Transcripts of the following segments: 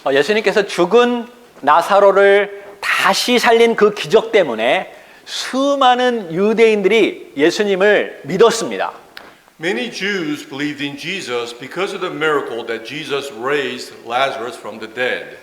예수님께서 죽은 나사로를 다시 살린 그 기적 때문에 수많은 유대인들이 예수님을 믿었습니다. Many Jews believed in Jesus because of the miracle that Jesus raised Lazarus from the dead.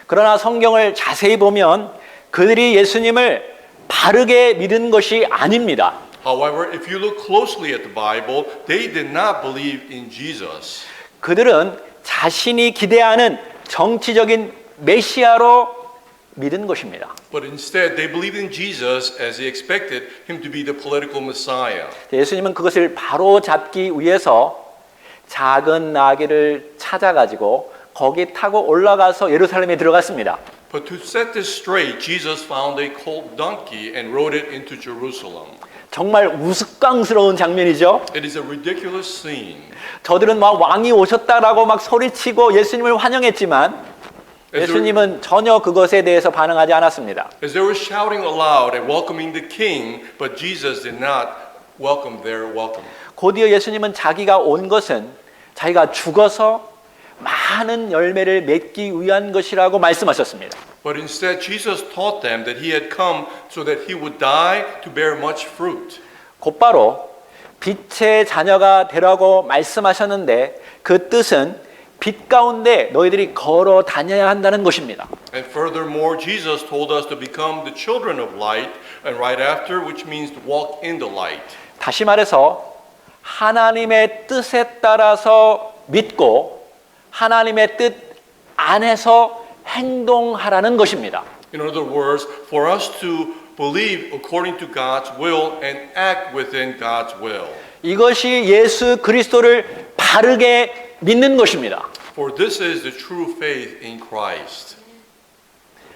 그러나 성경을 자세히 보면 그들이 예수님을 바르게 믿은 것이 아닙니다. However, if you look closely at the Bible, they did not believe in Jesus. 그들은 자신이 기대하는 정치적인 메시아로 믿은 것입니다. But instead, they believed in Jesus as they expected him to be the political Messiah. 예수님은 그것을 바로 잡기 위해서 작은 나귀를 찾아가지고 거기 타고 올라가서 예루살렘에 들어갔습니다. But to set this straight, Jesus found a colt donkey and rode it into Jerusalem. 정말 우스꽝스러운 장면이죠. It is a ridiculous scene. 저들은 막 왕이 오셨다라고 막 소리치고 예수님을 환영했지만 예수님은 전혀 그것에 대해서 반응하지 않았습니다. As they were shouting aloud and welcoming the king, but Jesus did not welcome their welcome. 곧이어 예수님은 자기가 온 것은 자기가 죽어서 많은 열매를 맺기 위한 것이라고 말씀하셨습니다. But instead, Jesus taught them that he had come so that he would die to bear much fruit. 곧바로 빛의 자녀가 되라고 말씀하셨는데 그 뜻은 빛 가운데 너희들이 걸어 다녀야 한다는 것입니다. And furthermore, Jesus told us to become the children of light, and right after, which means to walk in the light. 다시 말해서 하나님의 뜻에 따라서 믿고 하나님의 뜻 안에서 행동하라는 것입니다. In other words, for us to believe according to God's will and act within God's will. 이것이 예수 그리스도를 바르게 믿는 것입니다. For this is the true faith in Christ.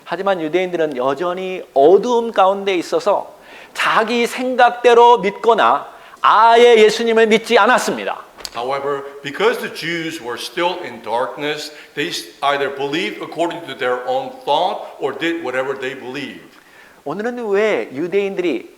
하지만 유대인들은 여전히 어두움 가운데 있어서 자기 생각대로 믿거나 아예 예수님을 믿지 않았습니다. However, because the Jews were still in darkness, they either believed according to their own thought or did whatever they believed. 오늘은 왜 유대인들이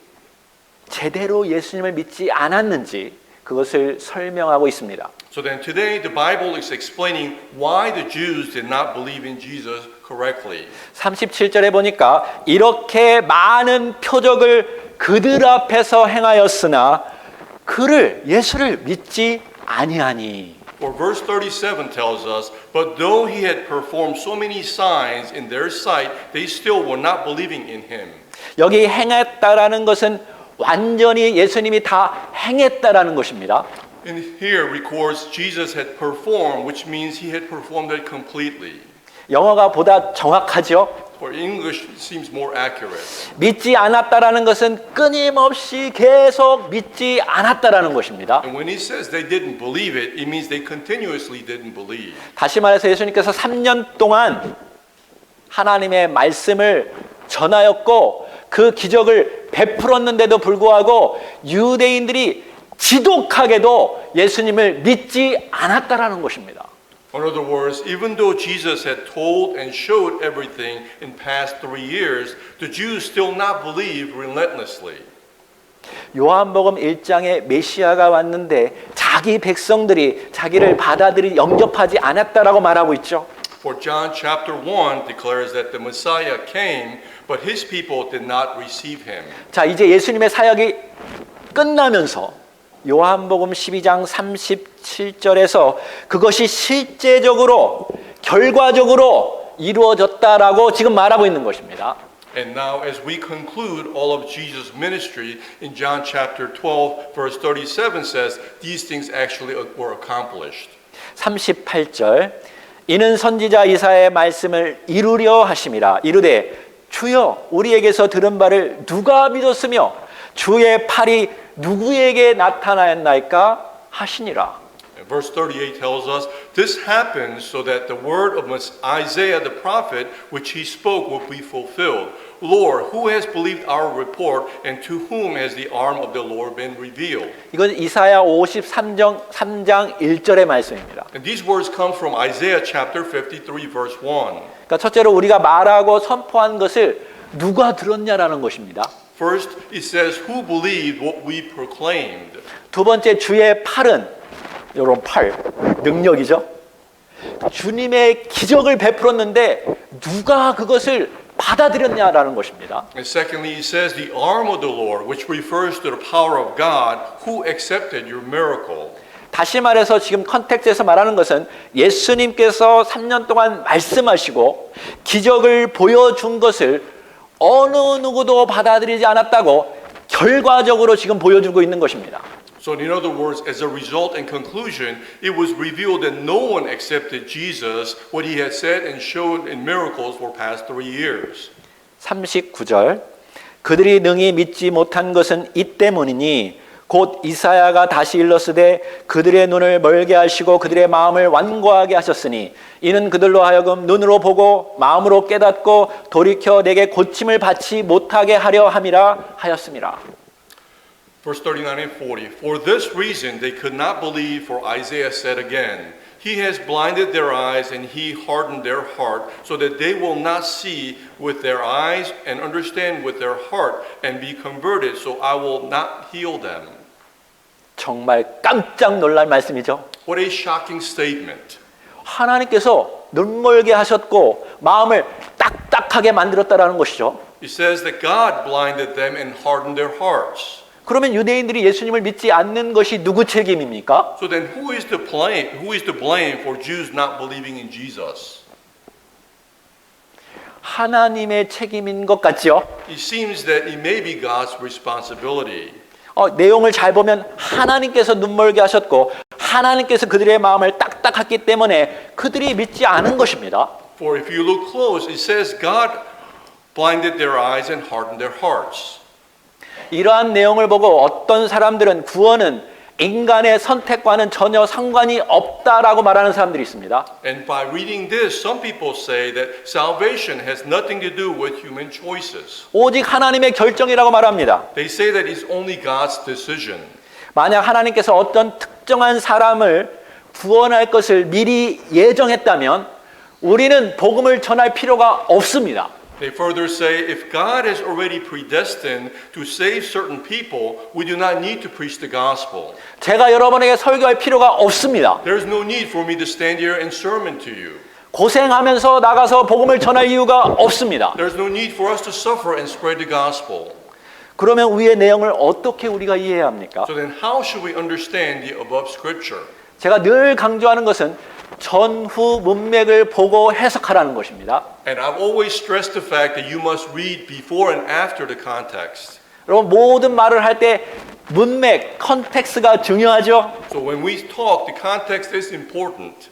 제대로 예수님을 믿지 않았는지 그것을 설명하고 있습니다. So then today the Bible is explaining why the Jews did not believe in Jesus correctly. 37절에 보니까 이렇게 많은 표적을 그들 앞에서 행하였으나 그를 예수를 믿지 아니하니. For verse 37 tells us, but though he had performed so many signs in their sight, they still were not believing in him. 여기 행했다라는 것은 완전히 예수님이 다 행했다라는 것입니다. And here records Jesus had performed, which means he had performed it completely. 영어가 보다 정확하죠. For English, it seems more accurate. 믿지 않았다라는 것은 끊임없이 계속 믿지 않았다라는 것입니다. And when he says they didn't believe it, it means they continuously didn't believe. 다시 말해서 예수님께서 3년 동안 하나님의 말씀을 전하였고 그 기적을 베풀었는데도 불구하고 유대인들이 지독하게도 예수님을 믿지 않았다라는 것입니다. In other words, even though Jesus had told and showed everything in past 3 years, the Jews still not believed relentlessly. 요한복음 1장에 메시아가 왔는데 자기 백성들이 자기를 받아들이 영접하지 않았다라고 말하고 있죠. For John chapter 1 declares that the Messiah came, but his people did not receive him. 자, 이제 예수님의 사역이 끝나면서 요한복음 12장 37절에서 그것이 실제적으로 결과적으로 이루어졌다라고 지금 말하고 있는 것입니다. And now as we conclude all of Jesus' ministry in John chapter 12 verse 37 says these things actually were accomplished. 38절 이는 선지자 이사야의 말씀을 이루려 하심이라 이르되 주여 우리에게서 들은 바를 누가 믿었으며 주의 팔이 누구에게 나타나였나이까 하시니라. Verse 38 tells us, this happened so that the word of Isaiah the prophet, which he spoke, would be fulfilled. Lord, who has believed our report, and to whom has the arm of the Lord been revealed? 이건 이사야 53장 1절의 말씀입니다. And these words come from Isaiah chapter 53 verse 1. 그러니까 첫째로 우리가 말하고 선포한 것을 누가 들었냐라는 것입니다. First, it says, who believed what we proclaimed? 두 번째 주의 팔은 이런 팔, 능력이죠. 주님의 기적을 베풀었는데 누가 그것을 받아들였냐라는 것입니다. And secondly, he says the arm of the Lord, which refers to the power of God, who accepted your miracle. 다시 말해서 지금 컨텍스트에서 말하는 것은 예수님께서 3년 동안 말씀하시고 기적을 보여준 것을 어느 누구도 받아들이지 않았다고 결과적으로 지금 보여주고 있는 것입니다. So in other words, as a result and conclusion, it was revealed that no one accepted Jesus, what he had said and showed in miracles for past 3 years. 39절 그들이 능히 믿지 못한 것은 이 때문이니 곧 이사야가 다시 일렀으되 그들의 눈을 멀게 하시고 그들의 마음을 완고하게 하셨으니 이는 그들로 하여금 눈으로 보고 마음으로 깨닫고 돌이켜 내게 고침을 받지 못하게 하려 함이라 하였음이라. Verse 39 and 40. For this reason they could not believe, for Isaiah said again, He has blinded their eyes and he hardened their heart, so that they will not see with their eyes and understand with their heart and be converted, so I will not heal them. 정말 깜짝 놀랄 말씀이죠. What a shocking statement. 하나님께서 눈멀게 하셨고 마음을 딱딱하게 만들었다라는 것이죠. It says that God blinded them and hardened their hearts. 그러면 유대인들이 예수님을 믿지 않는 것이 누구 책임입니까? So then who is to blame for Jews not believing in Jesus? 하나님의 책임인 것 같죠? It seems that it may be God's responsibility. 내용을 잘 보면 하나님께서 눈멀게 하셨고 하나님께서 그들의 마음을 딱딱했기 때문에 그들이 믿지 않은 것입니다. For if you look close, it says God blinded their eyes and hardened their hearts. 이러한 내용을 보고 어떤 사람들은 구원은 인간의 선택과는 전혀 상관이 없다라고 말하는 사람들이 있습니다. And by reading this, some people say that salvation has nothing to do with human choices. 오직 하나님의 결정이라고 말합니다. They say that it's only God's decision. 만약 하나님께서 어떤 특정한 사람을 구원할 것을 미리 예정했다면 우리는 복음을 전할 필요가 없습니다. They further say, if God has already predestined to save certain people, we do not need to preach the gospel. 제가 여러분에게 설교할 필요가 없습니다. There's no need for me to stand here and sermon to you. 고생하면서 나가서 복음을 전할 이유가 없습니다. There's no need for us to suffer and spread the gospel. 그러면 위의 내용을 어떻게 우리가 이해해야 합니까? So then how should we understand the above scripture? 제가 늘 강조하는 것은 전후 문맥을 보고 해석하라는 것입니다. And I've always stressed the fact that you must read before and after the context. 여러분 모든 말을 할 때 문맥, 컨텍스트가 중요하죠. So when we talk, the context is important.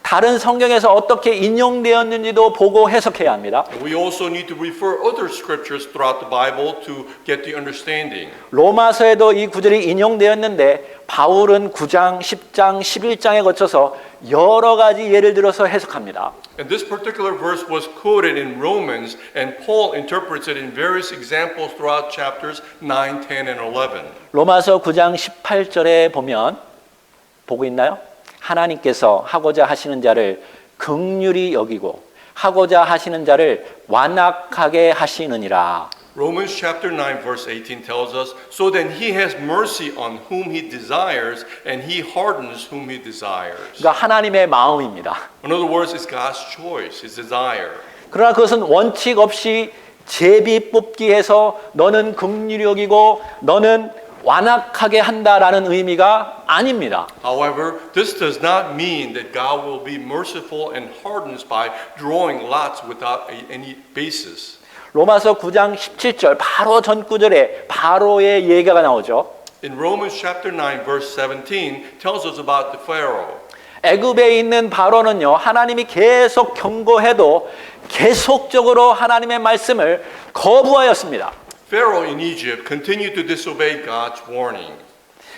다른 성경에서 어떻게 인용되었는지도 보고 해석해야 합니다. We also need to refer other scriptures throughout the Bible to get the understanding. 로마서에도 이 구절이 인용되었는데 바울은 9장, 10장, 11장에 거쳐서 여러 가지 예를 들어서 해석합니다. And this particular verse was quoted in Romans, and Paul interprets it in various examples throughout chapters 9, 10, and 11. 로마서 9장 18절에 보면 보고 있나요? 하나님께서 하고자 하시는 자를 긍휼히 여기고 하고자 하시는 자를 완악하게 하시느니라. Romans chapter 9 verse 18 tells us, so then he has mercy on whom he desires and he hardens whom he desires. 그러니까 하나님의 마음입니다. In other words, it's God's choice, his desire. 그러나 그것은 원칙 없이 제비 뽑기 해서 너는 긍휼히 여기고 너는 완악하게 한다라는 의미가 아닙니다. However, this does not mean that God will be merciful and hardens by drawing lots without any basis. 로마서 9장 17절 바로 전 구절에 바로의 예가 나오죠. In Romans chapter 9 verse 17 tells us about the Pharaoh. 애굽에 있는 바로는요. 하나님이 계속 경고해도 계속적으로 하나님의 말씀을 거부하였습니다. Pharaoh in Egypt continued to disobey God's warning.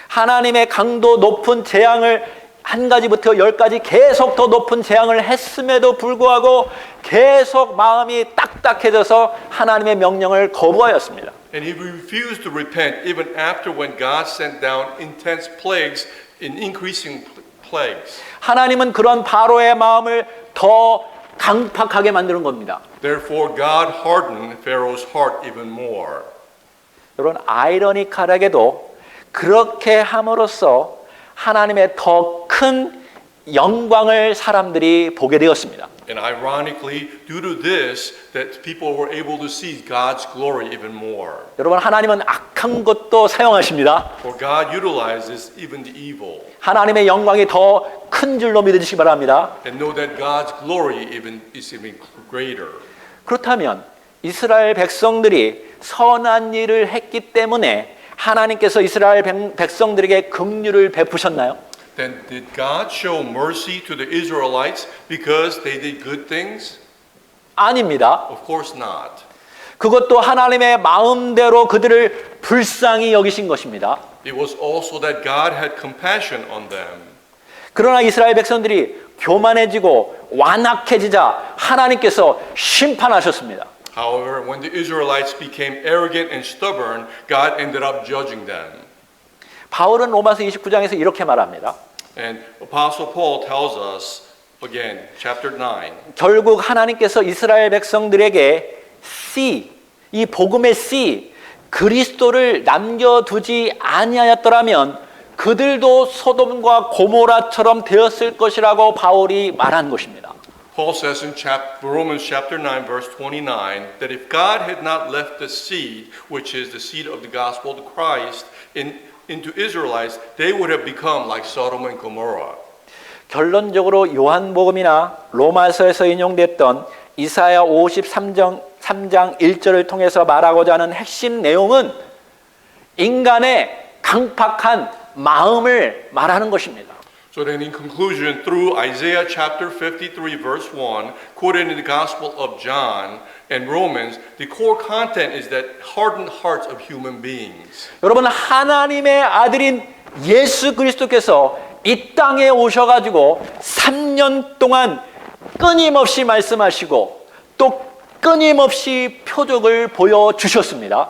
하나님의 강도 높은 재앙을 한 가지부터 10가지 계속 더 높은 재앙을 했음에도 불구하고 계속 마음이 딱딱해져서 하나님의 명령을 거부하였습니다. And he refused to repent even after when God sent down intense plagues in increasing plagues. 하나님은 그런 바로의 마음을 더 강팍하게 만드는 겁니다. Therefore God hardened Pharaoh's heart even more. 여러분 아이러니컬하게도 그렇게 함으로써 하나님의 더 큰 영광을 사람들이 보게 되었습니다. And ironically, due to this, that people were able to see God's glory even more. 여러분, 하나님은 악한 것도 사용하십니다. For God utilizes even the evil. 하나님의 영광이 더 큰 줄로 믿으시기 바랍니다. And know that God's glory is even greater. 그렇다면 이스라엘 백성들이 선한 일을 했기 때문에 하나님께서 이스라엘 백성들에게 긍휼을 베푸셨나요? Then did God show mercy to the Israelites because they did good things? 아닙니다. Of course not. 그것도 하나님의 마음대로 그들을 불쌍히 여기신 것입니다. It was also that God had compassion on them. 그러나 이스라엘 백성들이 교만해지고 완악해지자 하나님께서 심판하셨습니다. However, when the Israelites became arrogant and stubborn, God ended up judging them. 바울은 로마서 29장에서 이렇게 말합니다. And Apostle Paul tells us again, chapter 9. 결국 하나님께서 이스라엘 백성들에게 C, 이 복음의 C, 그리스도를 남겨두지 아니하였더라면 그들도 소돔과 고모라처럼 되었을 것이라고 바울이 말한 것입니다. Paul says in Romans chapter 9, verse 29, that if God had not left the seed, which is the seed of the gospel of Christ, into Israelites, they would have become like Sodom and Gomorrah. 결론적으로 요한복음이나 로마서에서 인용됐던 이사야 53장 1절을 통해서 말하고자 하는 핵심 내용은 인간의 강팍한 마음을 말하는 것입니다. So then in conclusion, through Isaiah chapter 53 verse 1, quoted in the Gospel of John and Romans, the core content is that hardened hearts of human beings. 여러분, 하나님의 아들인 예수 그리스도께서 이 땅에 오셔가지고 3년 동안 끊임없이 말씀하시고 또 끊임없이 표적을 보여주셨습니다.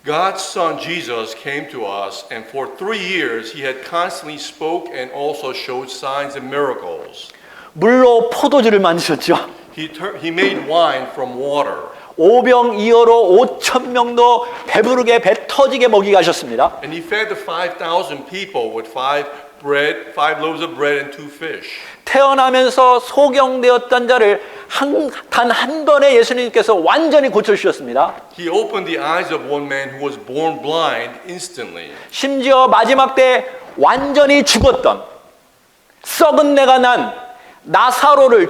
God's Son Jesus came to us, and for 3 years he had constantly spoke and also showed signs and miracles. 물로 포도주를 만드셨죠. He made wine from water. 오병이어로 5천 명도 배부르게 배 터지게 먹이게 하셨습니다. And he fed the 5,000 people with 5 loaves of bread and 2 fish. 태어나면서 소경되었던 자를 단 한 번에 예수님께서 완전히 고쳐주셨습니다. He opened the eyes of one man who was born blind instantly. 심지어 마지막 때 완전히 죽었던 썩은 내가 난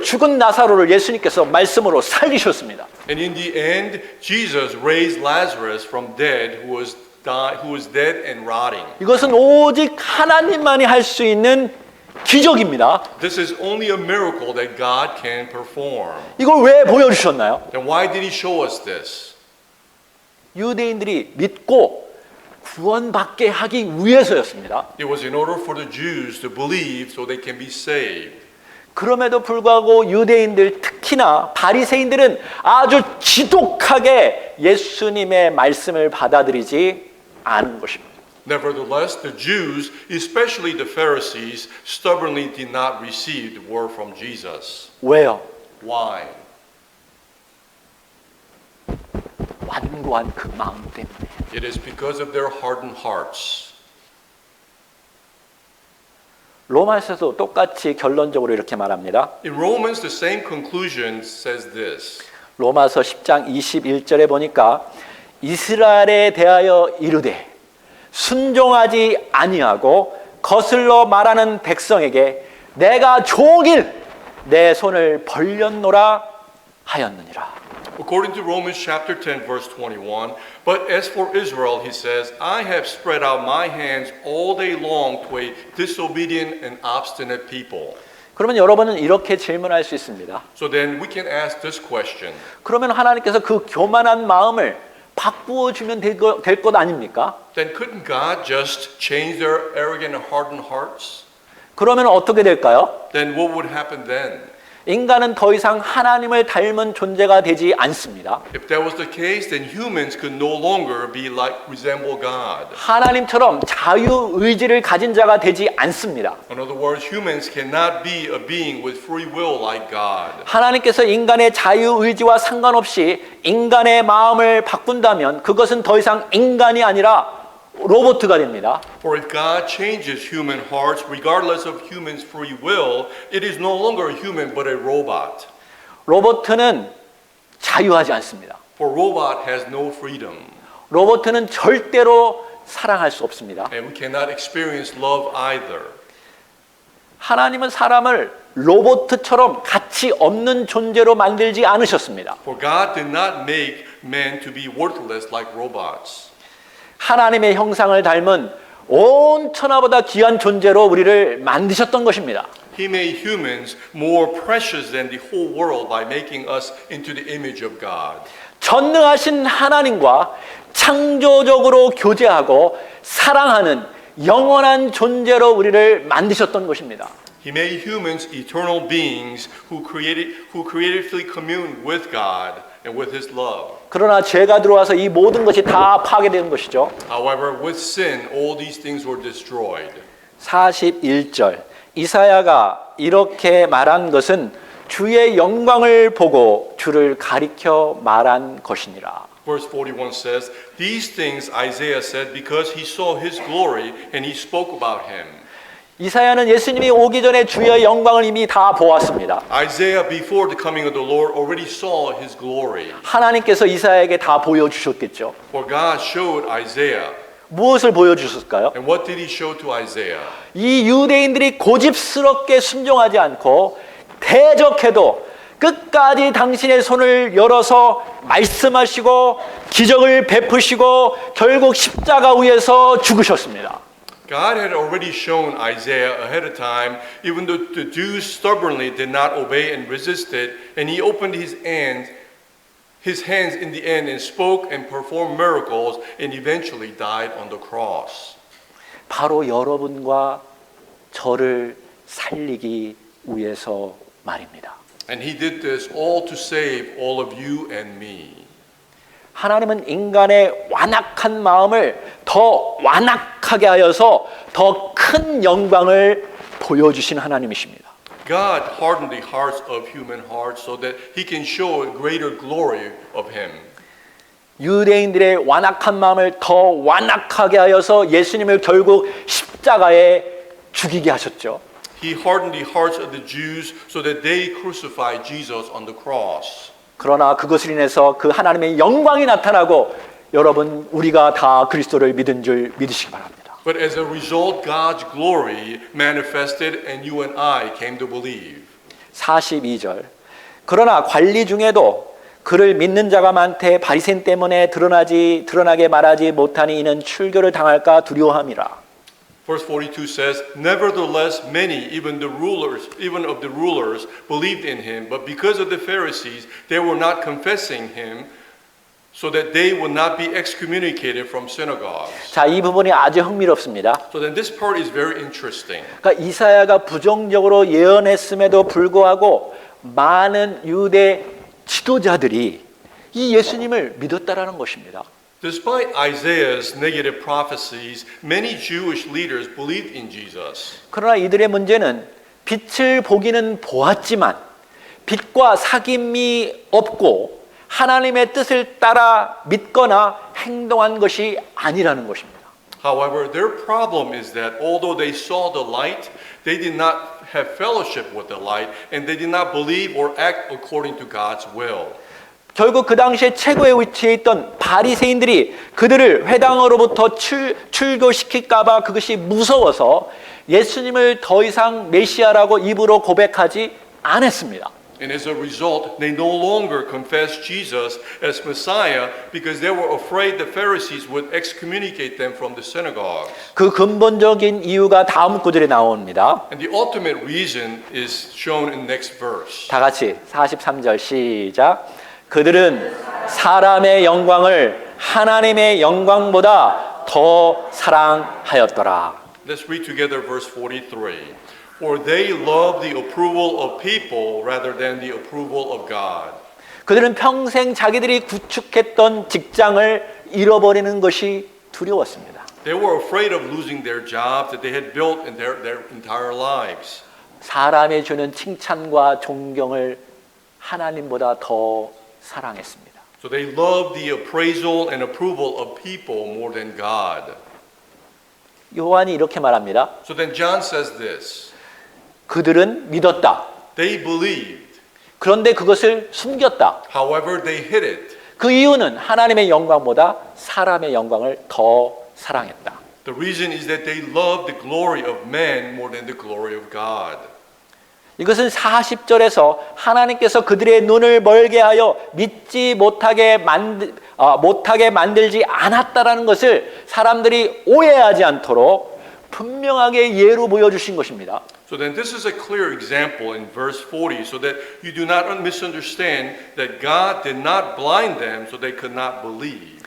죽은 나사로를 예수님께서 말씀으로 살리셨습니다. And in the end, Jesus raised Lazarus from dead who was dead and rotting. 이것은 오직 하나님만이 할 수 있는 기적입니다. This is only a miracle that God can perform. 이걸 왜 보여주셨나요? Then why did he show us this? 유대인들이 믿고 구원받게 하기 위해서였습니다. It was in order for the Jews to believe so they can be saved. 그럼에도 불구하고 유대인들, 특히나 바리새인들은 아주 지독하게 예수님의 말씀을 받아들이지 않은 것입니다. Nevertheless, the Jews, especially the Pharisees, stubbornly did not receive the word from Jesus. 왜요? Why? 완고한 그 마음 때문에. It is because of their hardened hearts. 로마서도 똑같이 결론적으로 이렇게 말합니다. In Romans, the same conclusion says this. 로마서 10장 21절에 보니까 이스라엘에 대하여 이르되 순종하지 아니하고 거슬러 말하는 백성에게 내가 종일 내 손을 벌렸노라 하였느니라. According to Romans chapter 10 verse 21, but as for Israel, he says, I have spread out my hands all day long to a disobedient and obstinate people. 그러면 여러분은 이렇게 질문할 수 있습니다. So then we can ask this question. 그러면 하나님께서 그 교만한 마음을 바꾸어 주면 될 것 아닙니까? Then couldn't God just change their arrogant and hardened hearts? 그러면 어떻게 될까요? Then what would happen then? 인간은 더 이상 하나님을 닮은 존재가 되지 않습니다. If that was the case, then humans could no longer resemble God. 하나님처럼 자유 의지를 가진 자가 되지 않습니다. In other words, humans cannot be a being with free will like God. 하나님께서 인간의 자유 의지와 상관없이 인간의 마음을 바꾼다면 그것은 더 이상 인간이 아니라 로봇가 됩니다. For if God changes human hearts regardless of humans' free will, it is no longer a human but a robot. 로봇은 자유하지 않습니다. For robot has no freedom. 로봇은 절대로 사랑할 수 없습니다. And we cannot experience love either. 하나님은 사람을 로봇처럼 가치 없는 존재로 만들지 않으셨습니다. For God did not make men to be worthless like robots. 하나님의 형상을 닮은 온 천하보다 귀한 존재로 우리를 만드셨던 것입니다. He made humans more precious than the whole world by making us into the image of God. 전능하신 하나님과 창조적으로 교제하고 사랑하는 영원한 존재로 우리를 만드셨던 것입니다. He made humans eternal beings who creatively commune with God and with His love. 그러나 죄가 들어와서 이 모든 것이 다 파괴된 것이죠. However, with sin, all these things were destroyed. 41절 이사야가 이렇게 말한 것은 주의 영광을 보고 주를 가리켜 말한 것이니라. Verse 41 says, These things Isaiah said because he saw His glory and he spoke about Him. 이사야는 예수님이 오기 전에 주의 영광을 이미 다 보았습니다. Isaiah, before the coming of the Lord, already saw His glory. 하나님께서 이사야에게 다 보여주셨겠죠. For God showed Isaiah. 무엇을 보여주셨을까요? And what did He show to Isaiah? 이 유대인들이 고집스럽게 순종하지 않고 대적해도 끝까지 당신의 손을 열어서 말씀하시고 기적을 베푸시고 결국 십자가 위에서 죽으셨습니다. God had already shown Isaiah ahead of time, even though the Jews stubbornly did not obey and resisted, and He opened His hands in the end and spoke and performed miracles and eventually died on the cross. 바로 여러분과 저를 살리기 위해서 말입니다. And He did this all to save all of you and me. 하나님은 인간의 완악한 마음을 더 완악하게 하여서 더 큰 영광을 보여주신 하나님이십니다. God hardened the hearts of human hearts so that He can show a greater glory of Him. 유대인들의 완악한 마음을 더 완악하게 하여서 예수님을 결국 십자가에 죽이게 하셨죠. He hardened the hearts of the Jews so that they crucified Jesus on the cross. 그러나 그것을 인해서 그 하나님의 영광이 나타나고 여러분 우리가 다 그리스도를 믿은 줄 믿으시기 바랍니다. But as a result, God's glory manifested and you and I came to believe. 42절 그러나 관리 중에도 그를 믿는 자가 많되 바리새인 때문에 드러나게 말하지 못하니 이는 출교를 당할까 두려워함이라. Verse 42 says, Nevertheless, many, even of the rulers, believed in him, but because of the Pharisees, they were not confessing him, so that they would not be excommunicated from synagogues. 자, 이 부분이 아주 흥미롭습니다. So then this part is very interesting. 그러니까 이사야가 부정적으로 예언했음에도 불구하고 많은 유대 지도자들이 이 예수님을 믿었다라는 것입니다. Despite Isaiah's negative prophecies, many Jewish leaders believed in Jesus. 그러나 이들의 문제는 빛을 보기는 보았지만 빛과 사귐이 없고 하나님의 뜻을 따라 믿거나 행동한 것이 아니라는 것입니다. However, their problem is that although they saw the light, they did not have fellowship with the light, and they did not believe or act according to God's will. 결국 그 당시에 최고의 위치에 있던 바리새인들이 그들을 회당으로부터 출교시킬까 봐 그것이 무서워서 예수님을 더 이상 메시아라고 입으로 고백하지 않았습니다. And as a result, they no longer confessed Jesus as Messiah because they were afraid the Pharisees would excommunicate them from the synagogues. 그 근본적인 이유가 다음 구절에 나옵니다. And the ultimate reason is shown in next verse. 다 같이 43절 시작. 그들은 사람의 영광을 하나님의 영광보다 더 사랑하였더라. Let's read together verse 43. For they love the approval of people rather than the approval of God. 그들은 평생 자기들이 구축했던 직장을 잃어버리는 것이 두려웠습니다. They were afraid of losing their jobs that they had built in their entire lives. 사람이 주는 칭찬과 존경을 하나님보다 더 사랑했습니다. So they loved the appraisal and approval of people more than God. 요한이 이렇게 말합니다. So then John says this. 그들은 믿었다. They believed. 그런데 그것을 숨겼다. However, they hid it. 그 이유는 하나님의 영광보다 사람의 영광을 더 사랑했다. The reason is that they loved the glory of man more than the glory of God. 이것은 40절에서 하나님께서 그들의 눈을 멀게 하여 믿지 못하게 만들지 않았다라는 것을 사람들이 오해하지 않도록 분명하게 예로 보여주신 것입니다. So then this is a clear example in verse 40 so that you do not misunderstand that God did not blind them so they could not believe.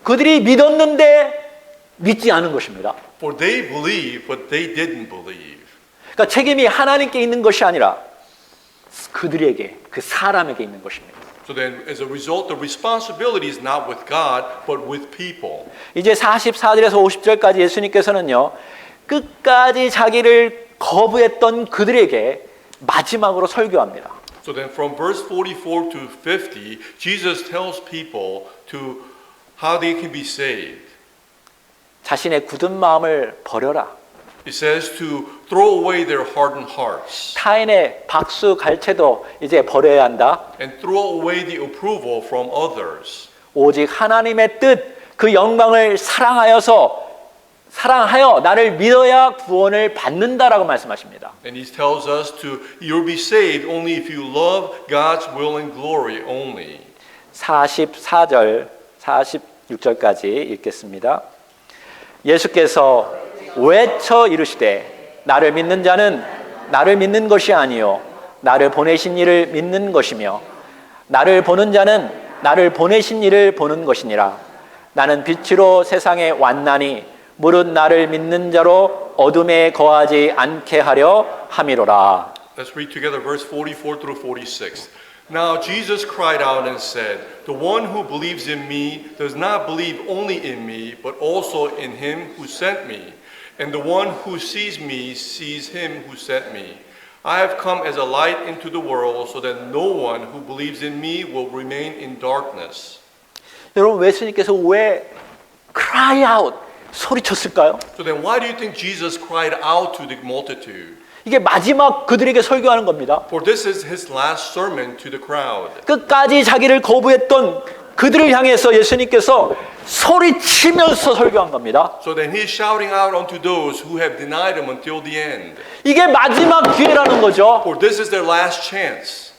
그들이 믿었는데 믿지 않은 것입니다. For they believed, but they didn't believe. 그러니까 책임이 하나님께 있는 것이 아니라 그들에게, 그 사람에게 있는 것입니다. So then as a result, the responsibility is not with God, but with people. 이제 44절에서 50절까지 예수님께서는요, 끝까지 자기를 거부했던 그들에게 마지막으로 설교합니다. So then from verse 44 to 50, Jesus tells people to how they can be saved. 자신의 굳은 마음을 버려라. It says to throw away their hardened hearts 타인의 박수 갈채도 이제 버려야 한다. and throw away the approval from others. 오직 하나님의 뜻, 그 영광을 사랑하여 나를 믿어야 구원을 받는다라고 말씀하십니다. And he tells us you'll be saved only if you love God's will and glory only. 44절, 46절까지 읽겠습니다. 예수께서 외쳐 이르시되 나를 믿는 자는 나를 믿는 것이 아니요 나를 보내신 이를 믿는 것이며 나를 보는 자는 나를 보내신 이를 보는 것이니라. 나는 빛으로 세상에 왔나니 무릇 나를 믿는 자로 어둠에 거하지 않게 하려 함이로라. Let's read together verse 44 through 46. Now Jesus cried out and said, "The one who believes in me does not believe only in me, but also in him who sent me. And the one who sees me sees him who sent me. I have come as a light into the world so that no one who believes in me will remain in darkness." 여러분, 예수님께서 왜 cry out 소리쳤을까요? So then why do you think Jesus cried out to the multitude? 이게 마지막 그들에게 설교하는 겁니다. For this is his last sermon to the crowd. 끝까지 자기를 거부했던 그들을 향해서 예수님께서 소리치면서 설교한 겁니다. So then he is shouting out unto those who have denied him until the end. 이게 마지막 기회라는 거죠. For this is their last chance.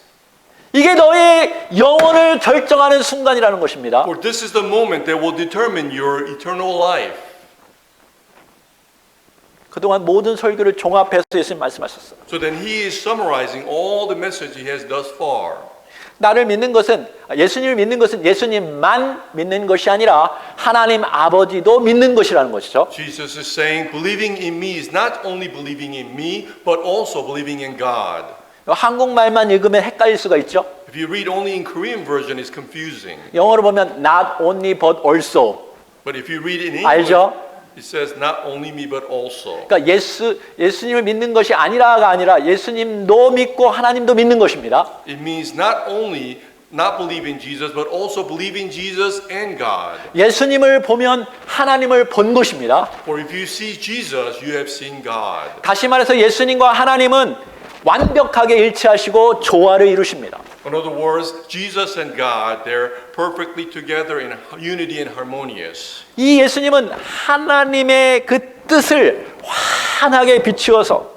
이게 너의 영혼을 결정하는 순간이라는 것입니다. For this is the moment that will determine your eternal life. 그동안 모든 설교를 종합해서 예수님 말씀하셨어요. So then he is summarizing all the message he has thus far. 나를 믿는 것은, 예수님을 믿는 것은 예수님만 믿는 것이 아니라 하나님 아버지도 믿는 것이라는 것이죠. Jesus is saying believing in me is not only believing in me, but also believing in God. 한국말만 읽으면 헷갈릴 수가 있죠. If you read only in Korean version, it's confusing. 영어로 보면 not only but also. But if you read in English, 알죠? it says not only me, but also. 그러니까 예수님을 믿는 것이 아니라가 아니라 예수님도 믿고 하나님도 믿는 것입니다. It means not only not believe in Jesus, but also believe in Jesus and God. 예수님을 보면 하나님을 본 것입니다. For if you see Jesus, you have seen God. 다시 말해서 예수님과 하나님은 완벽하게 일치하시고 조화를 이루십니다. In other words, Jesus and God, they're perfectly together in unity and harmonious. 이 예수님은 하나님의 그 뜻을 환하게 비추어서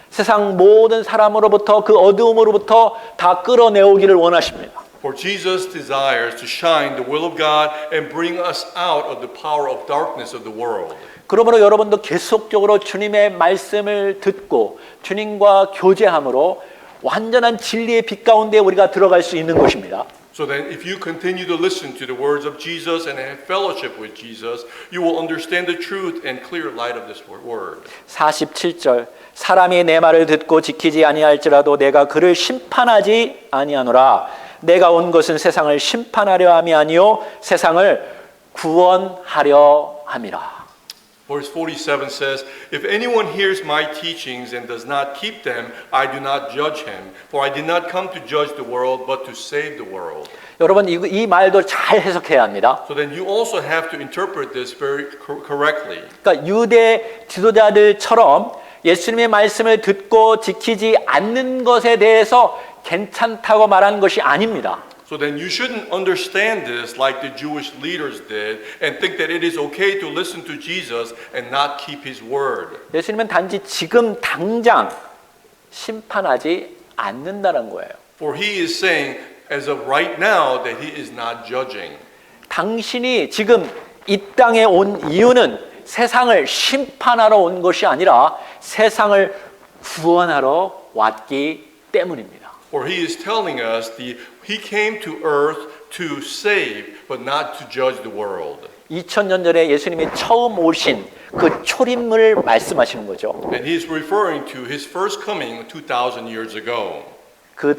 세상 모든 사람으로부터 그 어두움으로부터 다 끌어내오기를 원하십니다. For Jesus desires to shine the will of God and bring us out of the power of darkness of the world. 그러므로 여러분도 계속적으로 주님의 말씀을 듣고 주님과 교제함으로 완전한 진리의 빛 가운데 우리가 들어갈 수 있는 것입니다. So then if you continue to listen to the words of Jesus and have fellowship with Jesus, you will understand the truth and clear light of this word. 47절 사람이 내 말을 듣고 지키지 아니할지라도 내가 그를 심판하지 아니하노라. 내가 온 것은 세상을 심판하려 함이 아니요 세상을 구원하려 함이라. Verse 47 says, If anyone hears my teachings and does not keep them, I do not judge him. For I did not come to judge the world, but to save the world. 여러분 이 말도 잘 해석해야 합니다. So then you also have to interpret this very correctly. 그러니까 유대 지도자들처럼 예수님의 말씀을 듣고 지키지 않는 것에 대해서 괜찮다고 말하는 것이 아닙니다. So then you shouldn't understand this like the Jewish leaders did and think that it is okay to listen to Jesus and not keep his word. 예수님은 단지 지금 당장 심판하지 않는다는 거예요. For he is saying, as of right now, that he is not judging. 당신이 지금 이 땅에 온 이유는 세상을 심판하러 온 것이 아니라 세상을 구원하러 왔기 때문입니다. For he is telling us he came to earth to save, but not to judge the world. 2000년 전에 예수님이 처음 오신 그 초림을 말씀하시는 거죠. And he is referring to his first coming 2,000 years ago. 그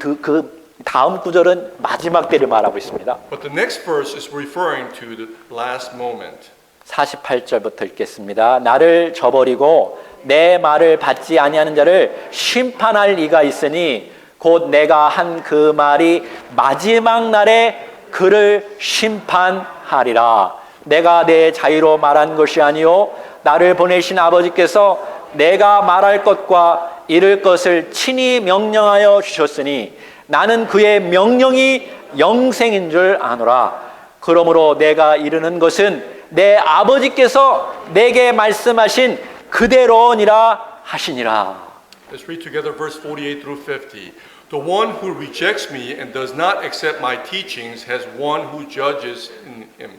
다음 구절은 마지막 때를 말하고 있습니다. But the next verse is referring to the last moment. 48절부터 읽겠습니다. 나를 저버리고 내 말을 받지 아니하는 자를 심판할 이가 있으니 곧 내가 한 그 말이 마지막 날에 그를 심판하리라. 내가 내 자유로 말한 것이 아니요 나를 보내신 아버지께서 내가 말할 것과 이룰 것을 친히 명령하여 주셨으니 나는 그의 명령이 영생인 줄 아노라. 그러므로 내가 이르는 것은 내 아버지께서 내게 말씀하신 그대로니라 하시니라. Let's read together verse 48 through 50. The one who rejects me and does not accept my teachings has one who judges in him.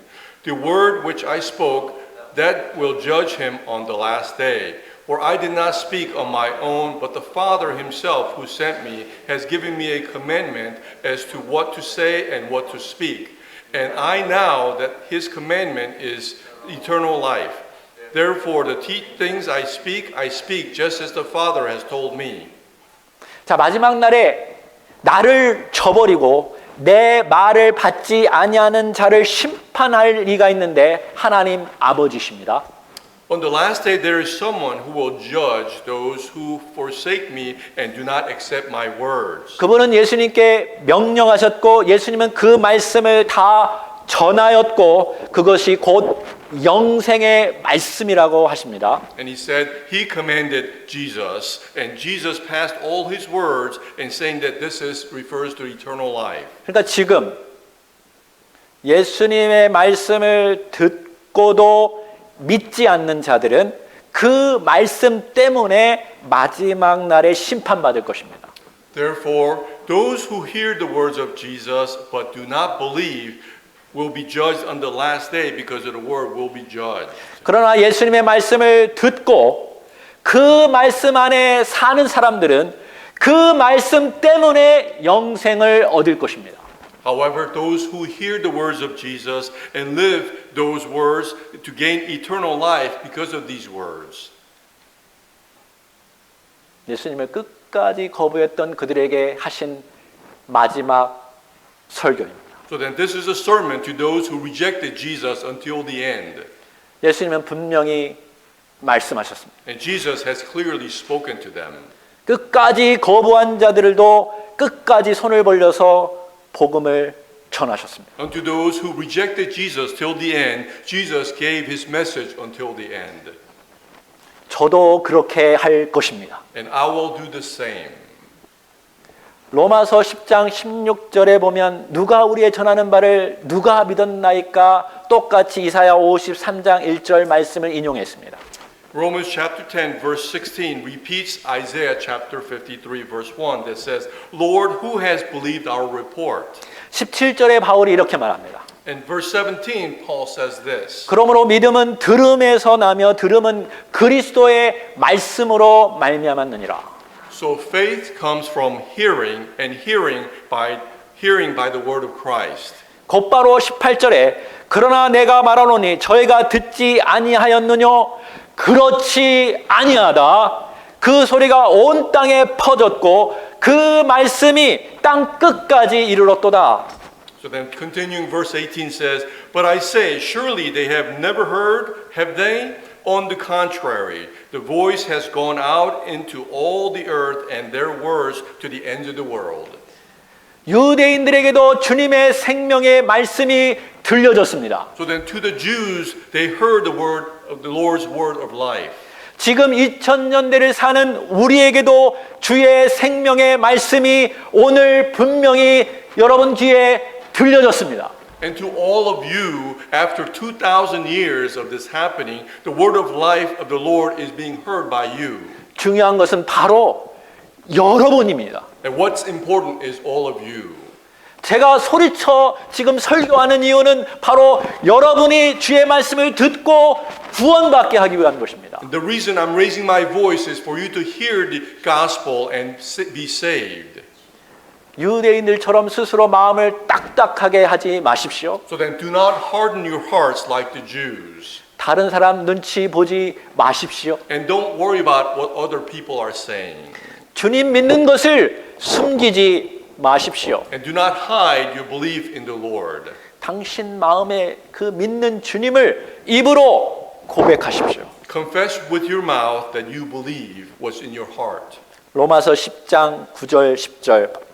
The word which I spoke, that will judge him on the last day. For I did not speak on my own, but the Father himself who sent me has given me a commandment as to what to say and what to speak. And I know that his commandment is eternal life. Therefore, the things I speak just as the Father has told me. 자, 마지막 날에 나를 저버리고 내 말을 받지 아니하는 자를 심판할 이가 있는데 하나님 아버지십니다. On the last day, there is someone who will judge those who forsake me and do not accept my words. 그분은 예수님께 명령하셨고 예수님은 그 말씀을 다 전하였고 그것이 곧 영생의 말씀이라고 하십니다. And he said he commanded Jesus, and Jesus passed all his words in saying that this refers to eternal life. 그러니까 지금 예수님의 말씀을 듣고도 믿지 않는 자들은 그 말씀 때문에 마지막 날에 심판받을 것입니다. Therefore, those who hear the words of Jesus but do not believe will be judged on the last day because of the word will be judged. 그러나 예수님의 말씀을 듣고 그 말씀 안에 사는 사람들은 그 말씀 때문에 영생을 얻을 것입니다. However, those who hear the words of Jesus and live those words to gain eternal life because of these words. 예수님을 끝까지 거부했던 그들에게 하신 마지막 설교입니다. So then this is a sermon to those who rejected Jesus until the end. 예수님은 분명히 말씀하셨습니다. And Jesus has clearly spoken to them. 끝까지 거부한 자들도 끝까지 손을 벌려서 복음을 전하셨습니다. Unto those who rejected Jesus till the end, Jesus gave his message until the end. 저도 그렇게 할 것입니다. And I will do the same. 로마서 10장 16절에 보면 누가 우리의 전하는 바를 누가 믿었나이까 똑같이 이사야 53장 1절 말씀을 인용했습니다. Romans chapter 10 verse 16 repeats Isaiah chapter 53 verse 1 that says, Lord, who has believed our report? 17절에 바울이 이렇게 말합니다. In verse 17 Paul says this. 그러므로 믿음은 들음에서 나며 들음은 그리스도의 말씀으로 말미암았느니라. So faith comes from hearing and hearing by the word of Christ. 곧바로 18절에 그러나 내가 말하노니 저희가 듣지 아니하였느뇨 그렇지 아니하다. 그 소리가 온 땅에 퍼졌고 그 말씀이 땅 끝까지 이르렀도다. So then continuing verse 18 says, But I say, surely they have never heard, have they? On the contrary, the voice has gone out into all the earth and their words to the ends of the world. 유대인들에게도 주님의 생명의 말씀이 들려졌습니다. So then to the Jews, they heard the word of the Lord's word of life. 지금 2000년대를 사는 우리에게도 주의 생명의 말씀이 오늘 분명히 여러분 귀에 들려졌습니다. And to all of you, after 2,000 years of this happening, the word of life of the Lord is being heard by you. 중요한 것은 바로 여러분입니다. And what's important is all of you. 제가 소리쳐 지금 설교하는 이유는 바로 여러분이 주의 말씀을 듣고 구원받게 하기 위한 것입니다. The reason I'm raising my voice is for you to hear the gospel and be saved. 유대인들처럼 스스로 마음을 딱딱하게 하지 마십시오. So then do not harden your hearts like the Jews. 다른 사람 눈치 보지 마십시오. And don't worry about what other people are saying. 주님 믿는 것을 숨기지 마십시오. And do not hide your belief in the Lord. 당신 마음에 그 믿는 주님을 입으로 고백하십시오. Confess with your mouth that you believe what's in your heart. 로마서 10장 9절 10절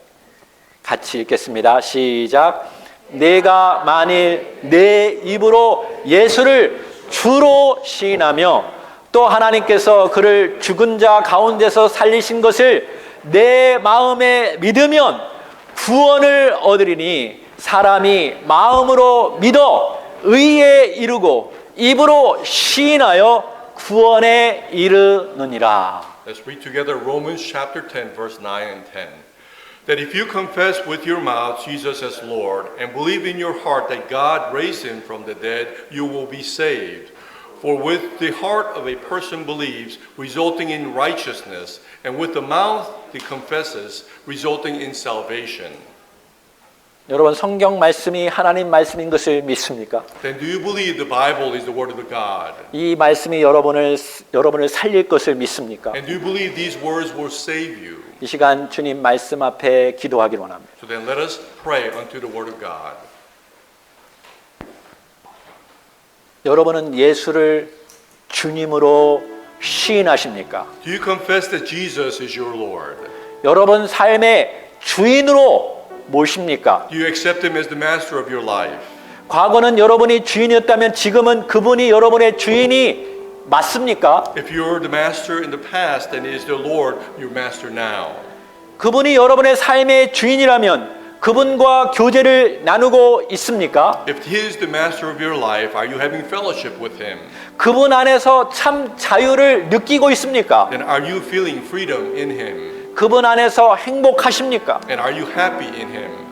같이 읽겠습니다. 시작. 내가 만일 내 입으로 예수를 주로 시인하며 또 하나님께서 그를 죽은 자 가운데서 살리신 것을 내 마음에 믿으면 구원을 얻으리니 사람이 마음으로 믿어 의에 이르고 입으로 시인하여 구원에 이르느니라. Let's read together Romans chapter 10 verse 9 and 10. That if you confess with your mouth Jesus as Lord and believe in your heart that God raised him from the dead, you will be saved. For with the heart of a person believes, resulting in righteousness, and with the mouth he confesses, resulting in salvation. 여러분 성경 말씀이 하나님 말씀인 것을 믿습니까? Then do you believe the Bible is the word of the God? 이 말씀이 여러분을 살릴 것을 믿습니까? And do you believe these words will save you? 이 시간 주님 말씀 앞에 기도하기를 원합니다. So then let us pray unto the word of God. 여러분은 예수를 주님으로 시인하십니까? Do you confess that Jesus is your Lord? 여러분 삶의 주인으로 모십니까? Do you accept him as the master of your life? 과거는 여러분이 주인이었다면 지금은 그분이 여러분의 주인이 맞습니까? If you're the master in the past, then is the Lord your master now? 그분이 여러분의 삶의 주인이라면 그분과 교제를 나누고 있습니까? If he is the master of your life, are you having fellowship with him? 그분 안에서 참 자유를 느끼고 있습니까? Then are you feeling freedom in him? 그분 안에서 행복하십니까? And are you happy in him?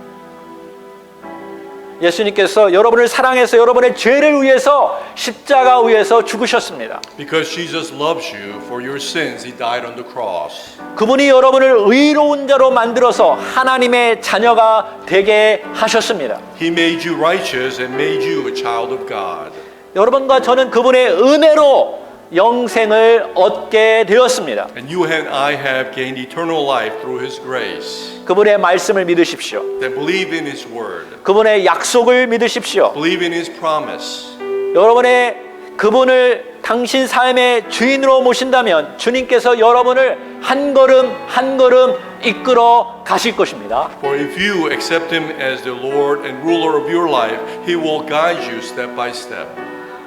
예수님께서 여러분을 사랑해서 여러분의 죄를 위해서 십자가 위에서 죽으셨습니다. Because Jesus loves you for your sins, he died on the cross. 그분이 여러분을 의로운 자로 만들어서 하나님의 자녀가 되게 하셨습니다. He made you righteous and made you a child of God. 여러분과 저는 그분의 은혜로 영생을 얻게 되었습니다. And you and I have gained eternal life through his grace. 그분의 말씀을 믿으십시오. Then believe in his word. 그분의 약속을 믿으십시오. Believe in his promise. 여러분의 그분을 당신 삶의 주인으로 모신다면 주님께서 여러분을 한 걸음 한 걸음 이끌어 가실 것입니다. For if you accept him as the Lord and ruler of your life, he will guide you step by step.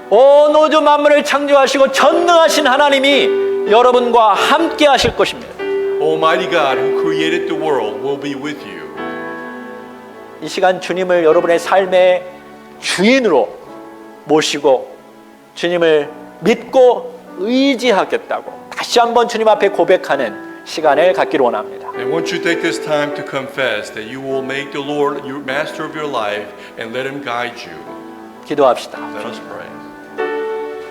온 우주 만물을 창조하시고 전능하신 하나님이 여러분과 함께 하실 것입니다. Almighty God who created the world will be with you. 이 시간 주님을 여러분의 삶의 주인으로 모시고 주님을 믿고 의지하겠다고 다시 한번 주님 앞에 고백하는 시간을 갖기를 원합니다. And won't you take this time to confess that you will make the Lord your master of your life and let him guide you. 기도합시다. Let us pray.